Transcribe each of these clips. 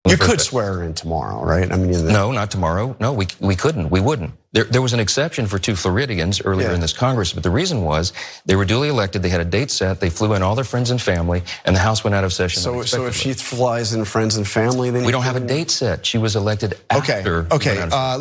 You could swear her in tomorrow, right? I mean, no, not tomorrow. No, we couldn't. We wouldn't. There was an exception for 2 Floridians earlier in this Congress, but the reason was they were duly elected. They had a date set. They flew in all their friends and family, and the House went out of session. So if she flies in friends and family, then we don't have a date set. She was elected after. Okay.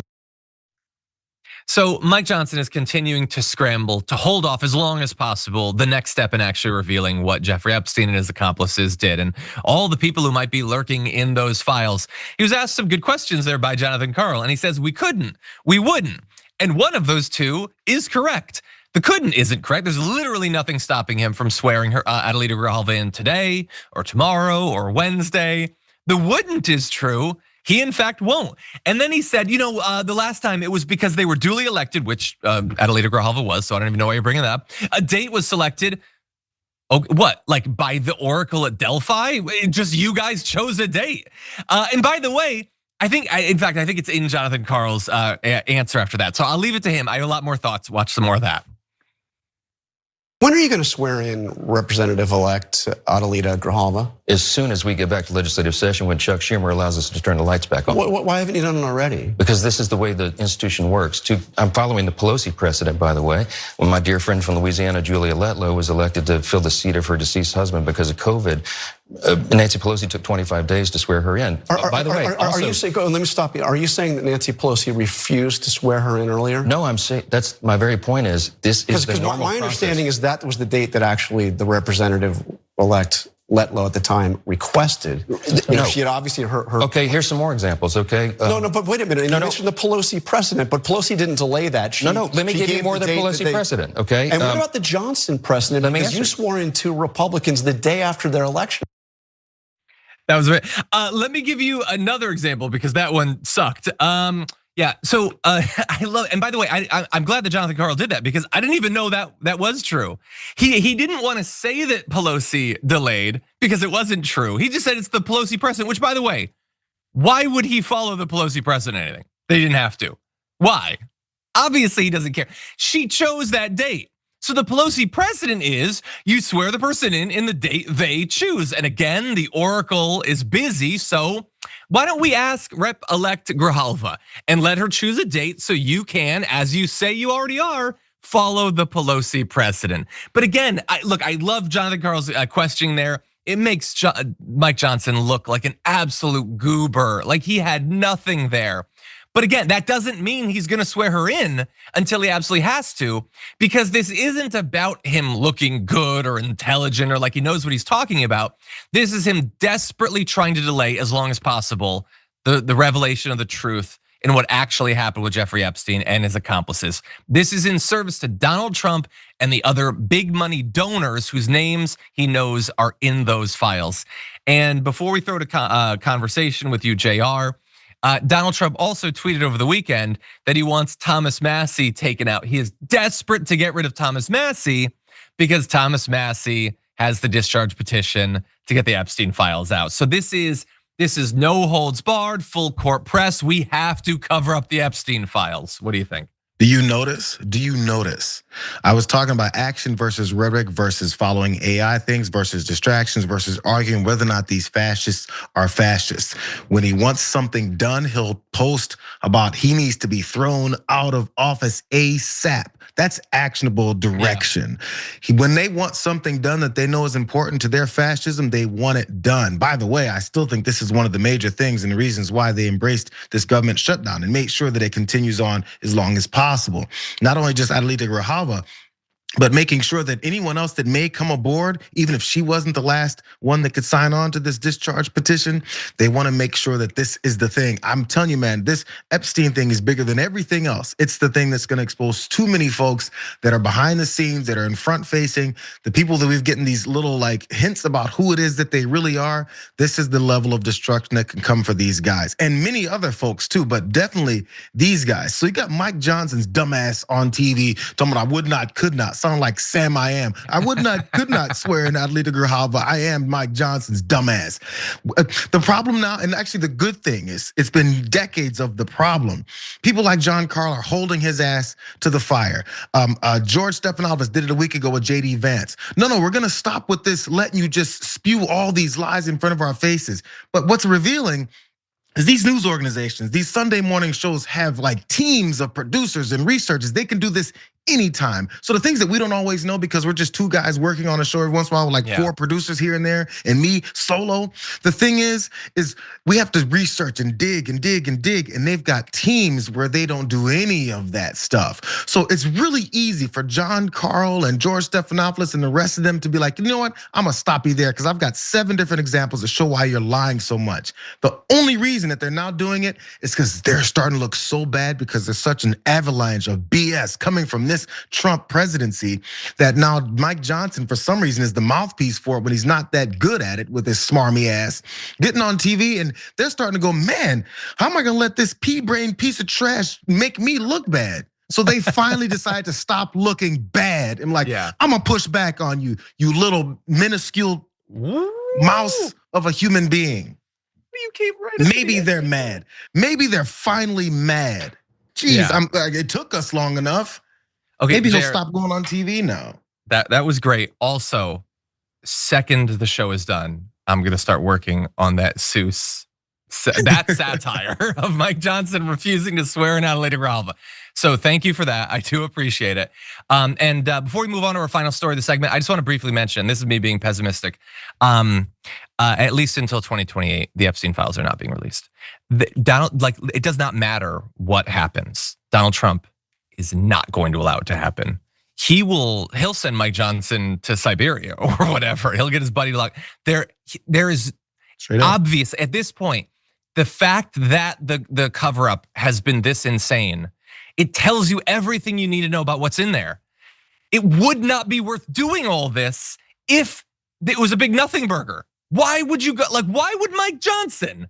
So Mike Johnson is continuing to scramble to hold off as long as possible the next step in actually revealing what Jeffrey Epstein and his accomplices did and all the people who might be lurking in those files. He was asked some good questions there by Jonathan Karl, and he says we couldn't, we wouldn't. And one of those two is correct. The couldn't isn't correct. There's literally nothing stopping him from swearing her Adelita Grijalva in today or tomorrow or Wednesday. The wouldn't is true. He in fact won't. And then he said, the last time it was because they were duly elected, which Adelita Grijalva was, so I don't even know why you're bringing that up. A date was selected, what, like by the Oracle at Delphi? Just you guys chose a date. And by the way, I think it's in Jonathan Karl's answer after that. So I'll leave it to him. I have a lot more thoughts. Watch some more of that. When are you going to swear in Representative-elect Adelita Grijalva? As soon as we get back to legislative session, when Chuck Schumer allows us to turn the lights back on. Why haven't you done it already? Because this is the way the institution works. I'm following the Pelosi precedent, by the way, when my dear friend from Louisiana, Julia Letlow, was elected to fill the seat of her deceased husband because of COVID. Nancy Pelosi took 25 days to swear her in. By the way, are you saying? Let me stop you. Are you saying that Nancy Pelosi refused to swear her in earlier? No, I'm saying that's my very point. Is this is the normal process? My understanding is that was the date that actually the representative-elect Letlow at the time requested. She had obviously her. Okay, here's some more examples. Okay. No, but wait a minute. You mentioned the Pelosi precedent, but Pelosi didn't delay that. Let me give you more of the Pelosi precedent. Okay. And what about the Johnson precedent? Because you swore in 2 Republicans the day after their election. That was right. Let me give you another example because that one sucked. Yeah, so I love, and by the way, I'm glad that Jonathan Karl did that because I didn't even know that was true. He didn't want to say that Pelosi delayed because it wasn't true. He just said it's the Pelosi precedent, which by the way, why would he follow the Pelosi precedent or anything? They didn't have to. Why? Obviously he doesn't care. She chose that date. So the Pelosi precedent is you swear the person in the date they choose. And again, the Oracle is busy, so why don't we ask Rep-elect Grijalva and let her choose a date so you can, as you say you already are, follow the Pelosi precedent. But again, I love Jonathan Karl's questioning there. It makes Mike Johnson look like an absolute goober, like he had nothing there. But again, that doesn't mean he's gonna swear her in until he absolutely has to, because this isn't about him looking good or intelligent or like he knows what he's talking about. This is him desperately trying to delay as long as possible the revelation of the truth in what actually happened with Jeffrey Epstein and his accomplices. This is in service to Donald Trump and the other big money donors whose names he knows are in those files. And before we throw to conversation with you, JR, Donald Trump also tweeted over the weekend that he wants Thomas Massie taken out. He is desperate to get rid of Thomas Massie because Thomas Massie has the discharge petition to get the Epstein files out. So this is no holds barred, full court press. We have to cover up the Epstein files. What do you think? Do you notice? I was talking about action versus rhetoric versus following AI things versus distractions versus arguing whether or not these fascists are fascists. When he wants something done, he'll post about he needs to be thrown out of office ASAP. That's actionable direction. Yeah. When they want something done that they know is important to their fascism, they want it done. By the way, I still think this is one of the major things and the reasons why they embraced this government shutdown and made sure that it continues on as long as possible. Not only just Adelita Grijalva, but making sure that anyone else that may come aboard, even if she wasn't the last one that could sign on to this discharge petition, they want to make sure that this is the thing. I'm telling you, man, this Epstein thing is bigger than everything else. It's the thing that's going to expose too many folks that are behind the scenes, that are in front facing, the people that we've getting these little like hints about who it is that they really are. This is the level of destruction that can come for these guys and many other folks too, but definitely these guys. So you got Mike Johnson's dumbass on TV talking about I would not, could not. Sound like Sam I am. I would not, could not swear in Adelita Grijalva. I am Mike Johnson's dumbass. The problem now, and actually the good thing is, it's been decades of the problem. People like John Karl are holding his ass to the fire. George Stephanopoulos did it a week ago with JD Vance. No, we're gonna stop with this letting you just spew all these lies in front of our faces. But what's revealing is these news organizations, these Sunday morning shows have like teams of producers and researchers. They can do this anytime. So the things that we don't always know because we're just two guys working on a show every once in a while with like 4 producers here and there and me solo. The thing is we have to research and dig and dig and dig, and they've got teams where they don't do any of that stuff. So it's really easy for John Carl and George Stephanopoulos and the rest of them to be like, you know what, I'm gonna stop you there because I've got 7 different examples to show why you're lying so much. The only reason that they're now doing it is because they're starting to look so bad because there's such an avalanche of BS coming from this Trump presidency that now Mike Johnson, for some reason, is the mouthpiece for it when he's not that good at it with his smarmy ass, getting on TV, and they're starting to go, man, how am I gonna let this pea-brain piece of trash make me look bad? So they finally decide to stop looking bad. I'm like, I'm gonna push back on you, you little minuscule mouse of a human being. You keep Maybe they're mad. Maybe they're finally mad. Jeez, it took us long enough. Okay, maybe he'll stop going on TV now. That was great. Also, second the show is done, I'm gonna start working on that Seuss, that satire of Mike Johnson refusing to swear in Adelita Grijalva. So thank you for that. I do appreciate it. And before we move on to our final story of the segment, I just want to briefly mention, this is me being pessimistic. At least until 2028, the Epstein files are not being released. It does not matter what happens. Donald Trump is not going to allow it to happen. He'll send Mike Johnson to Siberia or whatever. He'll get his buddy to lock. There is obvious at this point, the fact that the cover up has been this insane, it tells you everything you need to know about what's in there. It would not be worth doing all this if it was a big nothing burger. Why would you go, why would Mike Johnson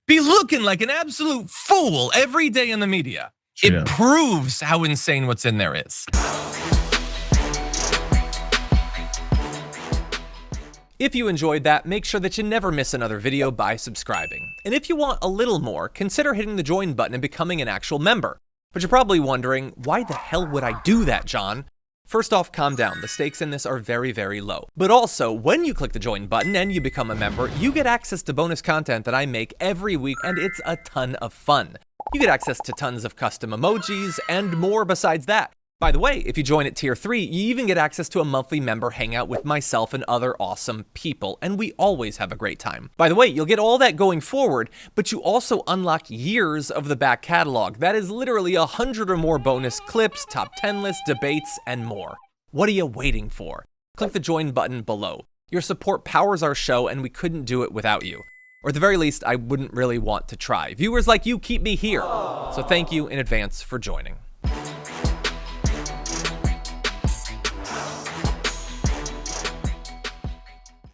be looking like an absolute fool every day in the media? It proves how insane what's in there is. If you enjoyed that, make sure that you never miss another video by subscribing. And if you want a little more, consider hitting the join button and becoming an actual member. But you're probably wondering, why the hell would I do that, John? First off, calm down. The stakes in this are very, very low. But also, when you click the join button and you become a member, you get access to bonus content that I make every week, and it's a ton of fun. You get access to tons of custom emojis and more besides that. By the way, if you join at tier 3, you even get access to a monthly member hangout with myself and other awesome people, and we always have a great time. By the way, you'll get all that going forward, but you also unlock years of the back catalog. That is literally 100 or more bonus clips, top 10 lists, debates, and more. What are you waiting for? Click the join button below. Your support powers our show, and we couldn't do it without you. Or at the very least, I wouldn't really want to try. Viewers like you keep me here. So thank you in advance for joining.